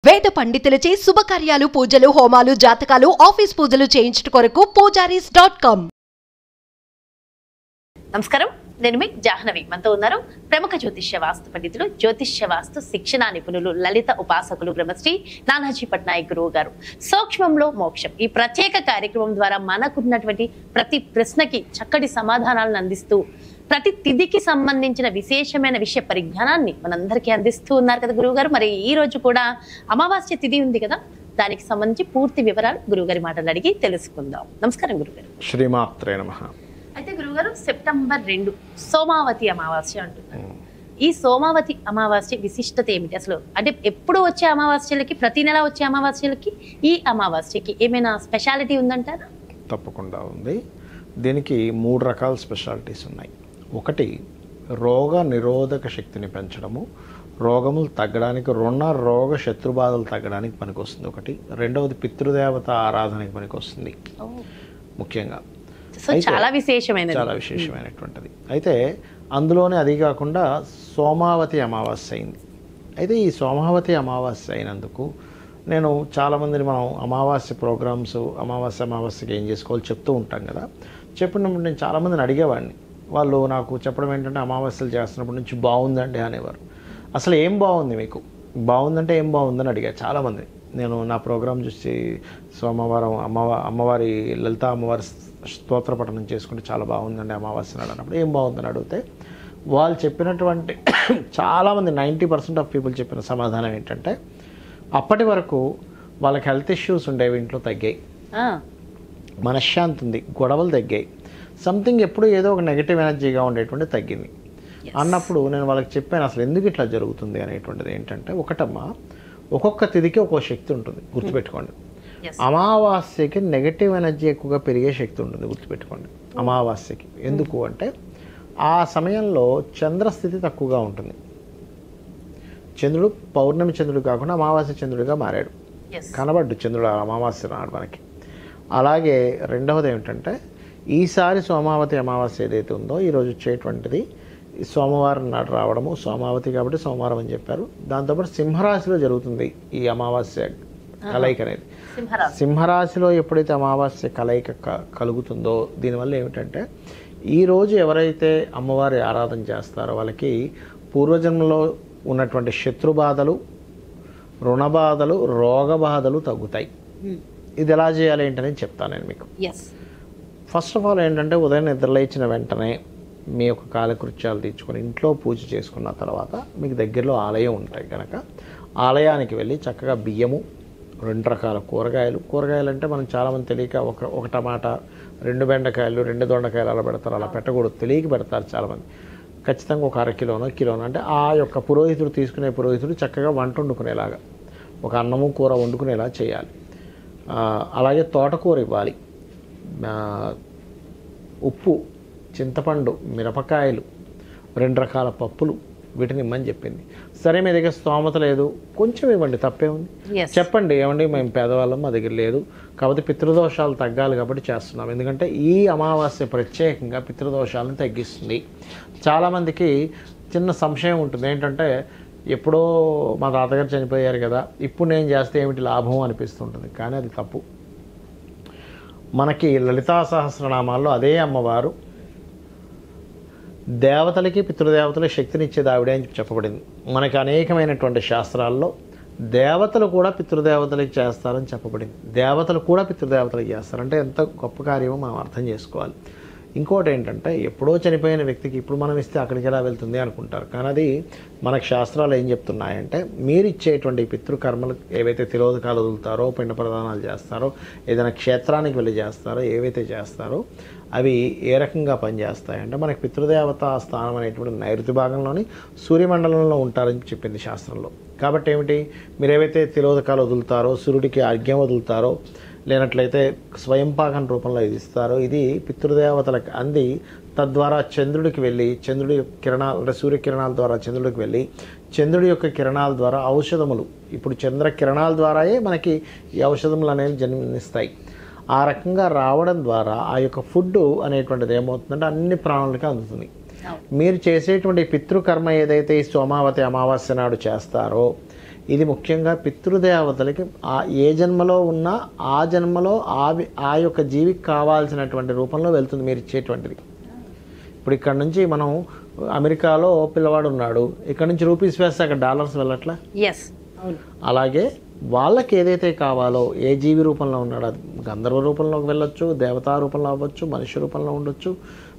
వేద పండితులచే శుభకార్యాలు, పూజలు, హోమాలు, జాతకాలు, ఆఫీస్ పూజలు చేయించుట కొరకు పూజారీస్.com. నమస్కారం, నేను మీ జాహ్నవి. మనతో ఉన్నారు ప్రముఖ జ్యోతిష్య వాస్తు పండితులు, జ్యోతిష్య వాస్తు శిక్షణ నిపుణులు, లలిత ఉపాసకులు బ్రహ్మశ్రీ నానాజీ పట్నాయక్ గురువు గారు. సూక్ష్మంలో మోక్షం ఈ ప్రత్యేక కార్యక్రమం ద్వారా మనకున్నటువంటి ప్రతి ప్రశ్నకి చక్కటి సమాధానాలను అందిస్తూ ప్రతి తిథికి సంబంధించిన విశేషమైన విషయ పరిజ్ఞానాన్ని మనందరికీ అందిస్తూ ఉన్నారు కదా గురువు గారు. మరి ఈ రోజు కూడా అమావాస్య తిథి ఉంది కదా, దానికి సంబంధించి పూర్తి వివరాలు గురువుగారి మాటలు అడిగి తెలుసుకుందాం. నమస్కారం గురుగారు. శ్రీమాత్రే నమః. అయితే గురుగారు, సెప్టెంబర్ 2 సోమావతి అమావాస్య అంటున్నారు. ఈ సోమావతి అమావాస్య విశిష్టత ఏమిటి అసలు? అంటే ఎప్పుడు వచ్చే అమావాస్యలకి, ప్రతి నెల వచ్చే అమావాస్యలకి ఈ అమావాస్యకి ఏమైనా స్పెషాలిటీ ఉందంటారా? తప్పకుండా ఉంది. దీనికి 3 రకాల స్పెషాలిటీస్ ఉన్నాయి. ఒకటి, రోగ నిరోధక శక్తిని పెంచడము, రోగములు తగ్గడానికి, రోగ శత్రుబాధలు తగ్గడానికి పనికొస్తుంది ఒకటి. రెండవది, పితృదేవత ఆరాధనకి పనికొస్తుంది ముఖ్యంగా. చాలా విశేషమైనటువంటిది. అయితే అందులోనే అది కాకుండా సోమావతి అమావాస్య అయింది. అయితే ఈ సోమావతి అమావాస్య అయినందుకు నేను చాలామందిని, మనం అమావాస్య ప్రోగ్రామ్స్ అమావాస్యకి ఏం చేసుకోవాలో చెప్తూ ఉంటాం కదా. చెప్పినప్పుడు నేను చాలామందిని అడిగేవాడిని. వాళ్ళు నాకు చెప్పడం ఏంటంటే, అమావాస్యలు చేస్తున్నప్పటి నుంచి బాగుందండి అనేవారు. అసలు ఏం బాగుంది మీకు? బాగుందంటే ఏం బాగుందని అడిగారు చాలామంది. నేను నా ప్రోగ్రాం చూసి సోమవారం అమ్మవారి లలిత అమ్మవారి స్తోత్ర పఠనం చేసుకుంటే చాలా బాగుందండి అమావాస్య నాడు అన్నప్పుడు ఏం బాగుందని అడిగితే, వాళ్ళు చెప్పినటువంటి చాలామంది 90% ఆఫ్ పీపుల్ చెప్పిన సమాధానం ఏంటంటే, అప్పటి వరకు వాళ్ళకి హెల్త్ ఇష్యూస్ ఉండేవి, ఇంట్లో తగ్గాయి, మనశ్శాంతి ఉంది, గొడవలు తగ్గాయి, సంథింగ్ ఎప్పుడు ఏదో ఒక నెగిటివ్ ఎనర్జీగా ఉండేటువంటి తగ్గింది అన్నప్పుడు నేను వాళ్ళకి చెప్పాను, అసలు ఎందుకు ఇట్లా జరుగుతుంది అనేటువంటిది ఏంటంటే, ఒకటమ్మా, ఒక్కొక్క తిథికి ఒక్కో శక్తి ఉంటుంది, గుర్తుపెట్టుకోండి. అమావాస్యకి నెగటివ్ ఎనర్జీ ఎక్కువగా పెరిగే శక్తి ఉంటుంది, గుర్తుపెట్టుకోండి. అమావాస్యకి ఎందుకు అంటే, ఆ సమయంలో చంద్రస్థితి తక్కువగా ఉంటుంది. చంద్రుడు పౌర్ణమి చంద్రుడు కాకుండా అమావాస్య చంద్రుడిగా మారాడు, కనబడ్డు చంద్రుడు అమావాస్య నాడు మనకి. అలాగే రెండవది ఏమిటంటే, ఈసారి సోమావతి అమావాస్య ఏదైతే ఉందో ఈరోజు వచ్చేటువంటిది సోమవారం నాడు రావడము, సోమావతి కాబట్టి సోమవారం అని చెప్పారు. దాంతోపాటు సింహరాశిలో జరుగుతుంది ఈ అమావాస్య కలయిక అనేది. సింహరాశిలో ఎప్పుడైతే అమావాస్య కలయిక కలుగుతుందో, దీనివల్ల ఏమిటంటే, ఈరోజు ఎవరైతే అమ్మవారి ఆరాధన చేస్తారో వాళ్ళకి పూర్వజన్మలో ఉన్నటువంటి శత్రుబాధలు, రుణబాధలు, రోగబాధలు తగ్గుతాయి. ఇది ఎలా చేయాలి ఏంటనేది చెప్తాను నేను మీకు. ఫస్ట్ ఆఫ్ ఆల్ ఏంటంటే, ఉదయం నిద్రలేచిన వెంటనే మీ యొక్క కాలకృత్యాలు తీర్చుకొని ఇంట్లో పూజ చేసుకున్న తర్వాత మీకు దగ్గరలో ఆలయం ఉంటాయి కనుక ఆలయానికి వెళ్ళి చక్కగా బియ్యము, 2 రకాల కూరగాయలు అంటే మనం చాలామంది తెలియక ఒక టమాటా, 2 బెండకాయలు, 2 దొండకాయలు అలా పెడతారు. అలా పెట్టకూడదు, తెలియక పెడతారు చాలామంది. ఖచ్చితంగా ఒక కిలోనో అంటే ఆ యొక్క పురోహితుడు తీసుకునే పురోహితుడు చక్కగా వంట వండుకునేలాగా, ఒక అన్నము కూర వండుకునేలా చేయాలి. అలాగే తోటకూర ఇవ్వాలి, ఉప్పు, చింతపండు, మిరపకాయలు, 2 రకాల పప్పులు, వీటిని ఇమ్మని చెప్పింది. సరే, మీ దగ్గర స్తోమత లేదు, కొంచెం ఇవ్వండి, తప్పే ఉంది. చెప్పండి, ఏమండి మేము పేదవాళ్ళం, మా దగ్గర లేదు, కాబట్టి పితృదోషాలు తగ్గాలి కాబట్టి చేస్తున్నాం. ఎందుకంటే ఈ అమావాస్య ప్రత్యేకంగా పితృదోషాలను తగ్గిస్తుంది. చాలామందికి చిన్న సంశయం ఉంటుంది, ఏంటంటే, ఎప్పుడో మా తాతగారు చనిపోయారు కదా, ఇప్పుడు నేను చేస్తే ఏమిటి లాభం అనిపిస్తుంటుంది. కానీ అది తప్పు. మనకి లలితా సహస్రనామాల్లో అదే అమ్మవారు దేవతలకి పితృదేవతలకి శక్తినిచ్చేది ఆవిడే అని చెప్పబడింది. మనకి అనేకమైనటువంటి శాస్త్రాల్లో దేవతలు కూడా పితృదేవతలకి చేస్తారని చెప్పబడింది. దేవతలు కూడా పితృదేవతలకి చేస్తారంటే ఎంత గొప్ప కార్యమో మనం అర్థం చేసుకోవాలి. ఇంకోటి ఏంటంటే, ఎప్పుడో చనిపోయిన వ్యక్తికి ఇప్పుడు మనం ఇస్తే అక్కడికి ఎలా వెళ్తుంది అనుకుంటారు. కానీ అది మనకు శాస్త్రాలు ఏం చెప్తున్నాయంటే, మీరు ఇచ్చేటువంటి పితృకర్మలు ఏవైతే తిరోధకాలు వదులుతారో, పిండ ప్రదానాలు చేస్తారో, ఏదైనా క్షేత్రానికి వెళ్ళి చేస్తారో, ఏవైతే చేస్తారో అవి ఏ రకంగా పనిచేస్తాయంటే, మనకి పితృదేవత స్థానం అనేటువంటి నైరుతి భాగంలోని సూర్యమండలంలో ఉంటారని చెప్పింది శాస్త్రంలో. కాబట్టి ఏమిటి, మీరు ఏవైతే తిరోధకాలు వదులుతారో, సూర్యుడికి అర్ఘ్యం వదులుతారో, లేనట్లయితే స్వయంపాకం రూపంలో ఇది ఇస్తారో, ఇది పితృదేవతలకు అంది. తద్వారా చంద్రుడికి వెళ్ళి, చంద్రుడి కిరణాలు అంటే సూర్యకిరణాల ద్వారా చంద్రుడికి వెళ్ళి, చంద్రుడి యొక్క కిరణాల ద్వారా ఔషధములు, ఇప్పుడు చంద్ర కిరణాల ద్వారాయే మనకి ఈ ఔషధములు అనేవి జన్మిస్తాయి. ఆ రకంగా రావడం ద్వారా ఆ యొక్క ఫుడ్ అనేటువంటిది ఏమవుతుందంటే అన్ని ప్రాణులకి అందుతుంది. మీరు చేసేటువంటి పితృకర్మ ఏదైతే ఈ సోమావతి అమావాస్య నాడు చేస్తారో, ఇది ముఖ్యంగా పితృదేవతలకి ఏ జన్మలో ఉన్నా ఆ జన్మలో ఆ యొక్క జీవికి కావాల్సినటువంటి రూపంలో వెళ్తుంది మీరు ఇచ్చేటువంటిది. ఇప్పుడు ఇక్కడ నుంచి మనం అమెరికాలో పిల్లవాడు ఉన్నాడు, ఇక్కడ నుంచి రూపీస్ వేస్తే అక్కడ డాలర్స్ వెళ్ళట్లా? అలాగే వాళ్ళకి ఏదైతే కావాలో ఏ జీవి రూపంలో ఉన్నాడో అది గంధర్వ రూపంలోకి వెళ్ళొచ్చు, దేవతా రూపంలో అవ్వచ్చు, మనుష్య రూపంలో ఉండొచ్చు,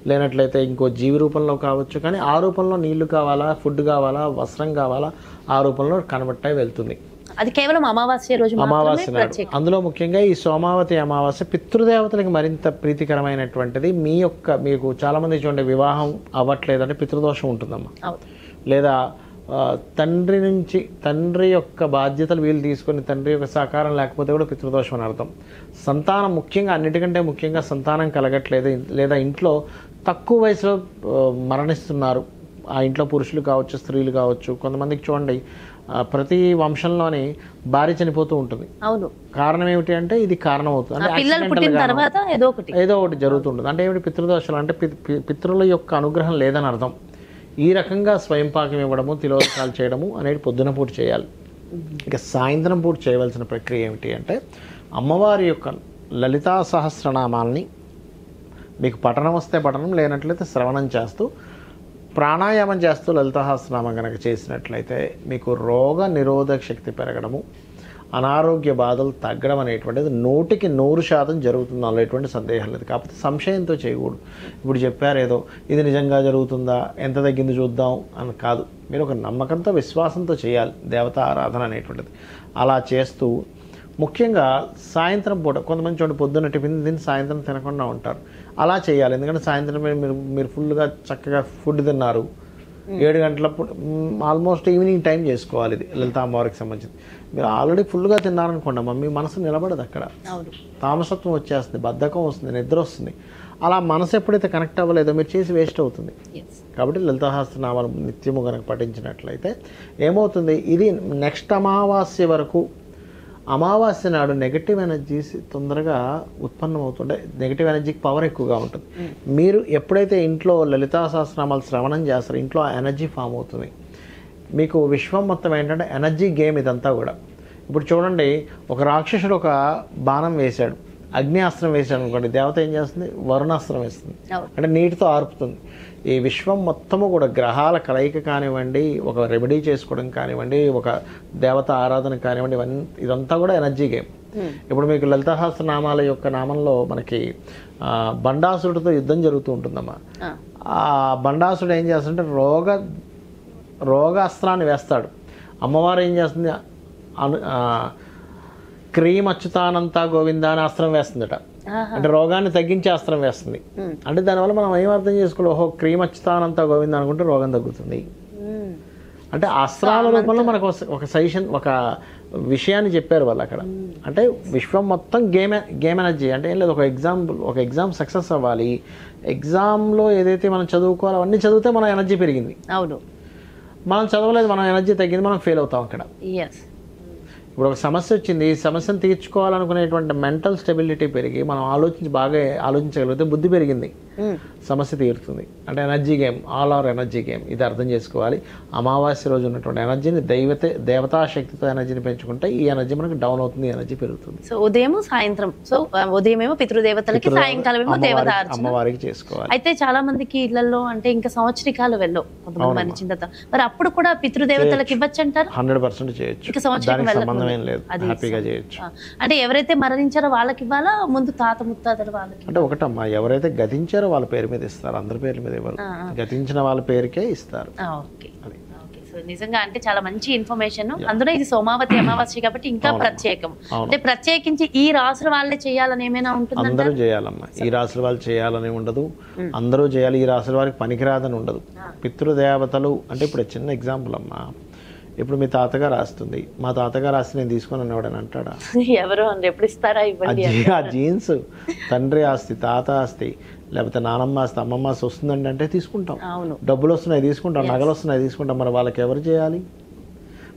లేనట్లయితే ఇంకో జీవి రూపంలో కావచ్చు. కానీ ఆ రూపంలో నీళ్లు కావాలా, ఫుడ్ కావాలా, వస్త్రం కావాలా, ఆ రూపంలో కన్వర్ట్ అయి వెళ్తుంది. అది కేవలం అమావాస్య రోజు, అమావాస్య నాడు. అందులో ముఖ్యంగా ఈ సోమావతి అమావాస్య పితృదేవతలకు మరింత ప్రీతికరమైనటువంటిది. మీకు చాలా మంది చూడండి వివాహం అవ్వట్లేదంటే పితృదోషం ఉంటుందమ్మా, లేదా తండ్రి యొక్క బాధ్యతలు వీళ్ళు తీసుకొని తండ్రి యొక్క సహకారం లేకపోతే కూడా పితృదోషం అని అర్థం. సంతానం ముఖ్యంగా, అన్నిటికంటే ముఖ్యంగా సంతానం కలగట్లేదు, లేదా ఇంట్లో తక్కువ వయసులో మరణిస్తున్నారు. ఆ ఇంట్లో పురుషులు కావచ్చు, స్త్రీలు కావచ్చు. కొంతమందికి చూడండి ప్రతి వంశంలోని భార్య చనిపోతూ ఉంటుంది. అవును, కారణం ఏమిటి అంటే ఇది కారణం అవుతుంది, ఏదో ఒకటి జరుగుతుంటుంది. అంటే ఏమిటి పితృదోషాలు అంటే పితృల యొక్క అనుగ్రహం లేదని అర్థం. ఈ రకంగా స్వయంపాకం ఇవ్వడము, తిలోదకాలు చేయడము అనేది పొద్దున పూట చేయాలి. ఇక సాయంత్రం పూట చేయవలసిన ప్రక్రియ ఏమిటి అంటే అమ్మవారి యొక్క లలితా సహస్రనామాల్ని మీకు పఠనం వస్తే పఠనం, లేనట్లయితే శ్రవణం చేస్తూ ప్రాణాయామం చేస్తూ లలితా సహస్రనామం కనుక చేసినట్లయితే మీకు రోగ నిరోధక శక్తి పెరగడము, అనారోగ్య బాధలు తగ్గడం అనేటువంటిది 100% జరుగుతుంది అనేటువంటి సందేహం లేదు. కాకపోతే సంశయంతో చేయకూడదు. ఇప్పుడు చెప్పారు ఏదో ఇది నిజంగా జరుగుతుందా, ఎంత తగ్గింది చూద్దాం అని కాదు. మీరు ఒక నమ్మకంతో విశ్వాసంతో చేయాలి దేవతా ఆరాధన అనేటువంటిది. అలా చేస్తూ ముఖ్యంగా సాయంత్రం పూట కొంతమంది చూడండి పొద్దున్న టిఫిన్ తిని సాయంత్రం తినకుండా ఉంటారు. అలా చేయాలి. ఎందుకంటే సాయంత్రం మీరు ఫుల్గా చక్కగా ఫుడ్ తిన్నారు, 7 గంటలప్పుడు ఆల్మోస్ట్ ఈవినింగ్ టైం చేసుకోవాలి. ఇది లలితా అమ్మవారికి సంబంధించింది. మీరు ఆల్రెడీ ఫుల్గా తిన్నారనుకోండి మీ మనసు నిలబడదు, అక్కడ తామసత్వం వచ్చేస్తుంది, బద్ధకం వస్తుంది, నిద్ర వస్తుంది. అలా మనసు ఎప్పుడైతే కనెక్ట్ అవ్వలేదో మీరు చేసి వేస్ట్ అవుతుంది. కాబట్టి లలితాసహస్రనామాలు నిత్యము కనుక పఠించినట్లయితే ఏమవుతుంది, ఇది నెక్స్ట్ అమావాస్య వరకు, అమావాస్య నాడు నెగటివ్ ఎనర్జీస్ తొందరగా ఉత్పన్నం అవుతుంటే నెగటివ్ ఎనర్జీకి పవర్ ఎక్కువగా ఉంటుంది. మీరు ఎప్పుడైతే ఇంట్లో లలితా సహస్రనామాలు శ్రవణం చేస్తారో ఇంట్లో ఎనర్జీ ఫామ్ అవుతుంది. మీకు విశ్వం మొత్తం ఏంటంటే ఎనర్జీ గేమ్ ఇదంతా కూడా. ఇప్పుడు చూడండి ఒక రాక్షసుడు ఒక బాణం వేశాడు, అగ్ని అస్త్రం వేశాడు అనుకోండి, దేవత ఏం చేస్తుంది, వరుణాస్త్రం వేస్తుంది, అంటే నీటితో ఆర్పుతుంది. ఈ విశ్వం మొత్తము కూడా గ్రహాల కలయిక కానివ్వండి, ఒక రెమెడీ చేసుకోవడం కానివ్వండి, ఒక దేవత ఆరాధన కానివ్వండి, ఇదంతా కూడా ఎనర్జీ గేమ్. ఇప్పుడు మీకు లలితా సహస్రనామాల యొక్క నామంలో మనకి బండాసుడితో యుద్ధం జరుగుతూ ఉంటుందమ్మా. ఆ బండాసుడు ఏం చేస్తుంటే రోగాస్త్రాన్ని వేస్తాడు. అమ్మవారు ఏం చేస్తుంది, క్రీమ్ అచ్యుతానంతా గోవింద అని అస్త్రం వేస్తుందట. అంటే రోగాన్ని తగ్గించే అస్త్రం వేస్తుంది. అంటే దానివల్ల మనం ఏం అర్థం చేసుకోవాలి, ఓహో క్రీమ్ అచ్యుతానంతా గోవింద అనుకుంటే రోగం తగ్గుతుంది. అంటే అస్త్రాల రూపంలో మనకు ఒక సజెషన్, ఒక విషయాన్ని చెప్పారు వాళ్ళు అక్కడ. అంటే విశ్వం మొత్తం గేమ్ ఎనర్జీ. అంటే ఏం లేదు, ఒక ఎగ్జామ్ సక్సెస్ అవ్వాలి, ఎగ్జామ్లో ఏదైతే మనం చదువుకోవాలో అవన్నీ చదివితే మన ఎనర్జీ పెరిగింది. అవును, మనం చదవలేదు, మన ఎనర్జీ తగ్గింది, మనం ఫెయిల్ అవుతాం అక్కడ. ఇప్పుడు ఒక సమస్య వచ్చింది, ఈ సమస్యను తీర్చుకోవాలనుకునేటువంటి మెంటల్ స్టెబిలిటీ పెరిగి మనం బాగా ఆలోచించగలిగితే బుద్ధి పెరిగింది, సమస్య తీరుతుంది. అంటే energy game, all are energy game. ఇది అర్థం చేసుకోవాలి. అమావాస్య రోజు ఉన్నటువంటి ఎనర్జీని దేవతా శక్తితో ఎనర్జీని పెంచుకుంటే ఈ ఎనర్జీ మనకు డౌన్ అవుతుంది, ఎనర్జీ పెరుగుతుంది. సో ఉదయం సాయంత్రం, సో ఉదయం ఏమో పితృదేవతలకి, సాయంకాలం ఏమో దేవత అమ్మవారికి చేసుకోవాలి. అయితే చాలా మందికి ఇళ్లలో అంటే ఇంకా సంవత్సరికాలు వెళ్ళవు కొంతమంది మరణించిన తర్వాత, మరి అప్పుడు కూడా పితృదేవతలకు ఇవ్వచ్చు అంటారు? 100% చేయొచ్చు, లేదు, హ్యాపీగా చేయొచ్చు. అంటే ఎవరైతే మరణించారో వాళ్ళకి ఇవ్వాలా, ముందు తాత ముత్తాతలు వాళ్ళకి? అంటే ఒకటమ్మా, ఎవరైతే గతించారో వాళ్ళ పేరు మీద ఇస్తారు, అందరి పేర్ల మీద ఇవ్వరు, గతించిన వాళ్ళ పేరుకే ఇస్తారు. నిజంగా అంటే చాలా మంచి ఇన్ఫర్మేషన్. అందులో ఇది సోమావతి అమావాస్య కాబట్టి ఇంకా ప్రత్యేకం. అంటే ప్రత్యేకించి ఈ రాసుల వాళ్ళే చేయాలని ఏమైనా ఉంటుంది? అందరూ చేయాలమ్మా, ఈ రాసుల వాళ్ళు చేయాలని ఉండదు, అందరూ చేయాలి, ఈ రాసుల వారికి పనికిరాదని ఉండదు. పితృదేవతలు అంటే ఇప్పుడు చిన్న ఎగ్జాంపుల్ అమ్మా, ఇప్పుడు మీ తాతగారు రాస్తుంది, మా తాతగారు రాసి నేను తీసుకొని అన్నవాడని అంటాడా? ఎవరు ఎప్పుడు ఇస్తారా? ఆ జీన్స్ తండ్రి ఆస్తి, తాత ఆస్తి, లేకపోతే నానమ్మ ఆస్తి, అమ్మమ్మ ఆస్తి వస్తుందండి అంటే తీసుకుంటాం. డబ్బులు వస్తున్నాయి తీసుకుంటాం, నగలు వస్తున్నాయి తీసుకుంటాం. మరి వాళ్ళకి ఎవరు చేయాలి?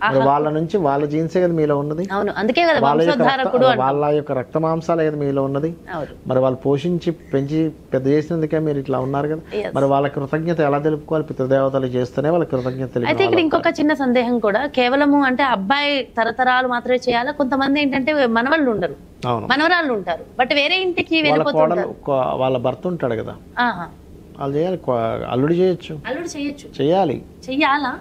మరి వాళ్ళ నుంచి వాళ్ళ జీన్సే కదా మీలో ఉన్నది, అవును, అందుకే కదా వాళ్ళ యొక్క వంశోద్ధారకుడు అంటాం. వాళ్ళ యొక్క రక్త మాంసాలే కదా మీలో ఉన్నది. అవును. మరి వాళ్ళు పోషించి పెంచి పెద్ద చేసినందుకే మీరు ఇట్లా ఉన్నారు కదా. Yes. మరి వాళ్ళ కృతజ్ఞత ఎలా తెలుపుకోవాలి? పితృదేవతలు చేస్తేనే వాళ్ళ కృతజ్ఞత అయితే తెలిపి ఇక్కడ ఇంకొక చిన్న సందేహం కూడా, కేవలము అంటే అబ్బాయి తరతరాలు మాత్రమే చేయాలా? కొంతమంది ఏంటంటే మనవళ్ళు ఉండరు, అవును, మనవరాళ్ళు ఉంటారు, బట్ వేరే ఇంటికి వాళ్ళ కోడలు వెళ్ళిపోతుంటారు. వాళ్ళ భర్త ఉంటాడు కదా, ఆహా. వాళ్ళు చేయాలి. అల్లుడు చేయొచ్చు, అల్లుడు చేయొచ్చు, చేయాలి, చెయ్యాలా?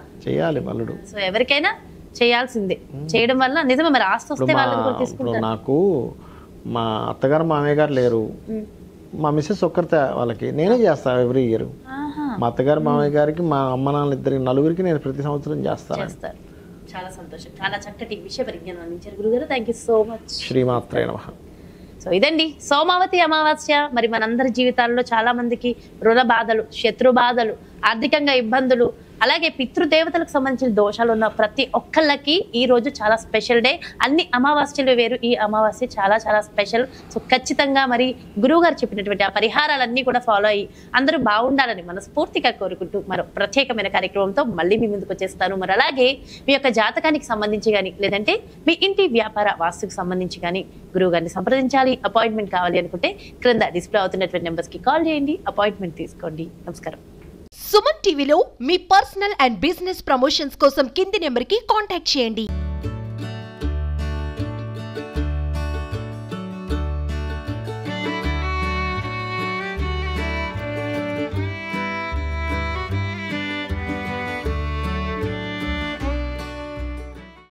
అల్లుడు. సో ఎవరికైనా చేయాల్సిందే. చేయడం వల్ల నిజమే, మరి ఆస్తి వస్తే వాళ్ళని కూడా ఇప్పుడు తీసుకుంటారు. నాకు మా అత్తగారు మామయ్య గారు లేరు, మా మిస్సెస్ ఒక్కరితే వాళ్ళకి నేనే చేస్తాను ఎవ్రీ ఇయర్. ఆహా. మా అత్తగారు మామయ్య గారికి మా అమ్మ నాన్న ఇద్దరికి నలుగురికి నేను ప్రతి సంవత్సరం చేస్తాను. చేస్తారు. చాలా సంతోషం, చాలా చక్కటి విషయ పరిజ్ఞానం అందించారు గురుగారు. Thank you so much. శ్రీమాత్రే నమః. సో ఇదండి సోమావతి అమావాస్య. మరి మనందరి జీవితాల్లో చాలా మందికి రుణ బాధలు, శత్రు బాధలు, ఆర్థికంగా ఇబ్బందులు, అలాగే పితృదేవతలకు సంబంధించిన దోషాలు ఉన్న ప్రతి ఒక్కళ్ళకి ఈ రోజు చాలా స్పెషల్ డే. అన్ని అమావాస్యలు వేరు, ఈ అమావాస్య చాలా చాలా స్పెషల్. సో ఖచ్చితంగా మరి గురువుగారు చెప్పినటువంటి ఆ పరిహారాలన్నీ కూడా ఫాలో అయ్యి అందరూ బాగుండాలని మనస్ఫూర్తిగా కోరుకుంటూ మరో ప్రత్యేకమైన కార్యక్రమంతో మళ్ళీ మీ ముందుకు వచ్చేస్తాను. మరి అలాగే మీ యొక్క జాతకానికి సంబంధించి కానీ, లేదంటే మీ ఇంటి వ్యాపార వాస్తుకు సంబంధించి కానీ గురువుగారిని సంప్రదించాలి, అపాయింట్మెంట్ కావాలి అనుకుంటే క్రింద డిస్ప్లే అవుతున్నటువంటి నెంబర్స్కి కాల్ చేయండి, అపాయింట్మెంట్ తీసుకోండి. నమస్కారం. సుమన్ టీవీలో మీ పర్సనల్ అండ్ బిజినెస్ ప్రమోషన్స్ కోసం కింది నెంబర్కి కాంటాక్ట్ చేయండి.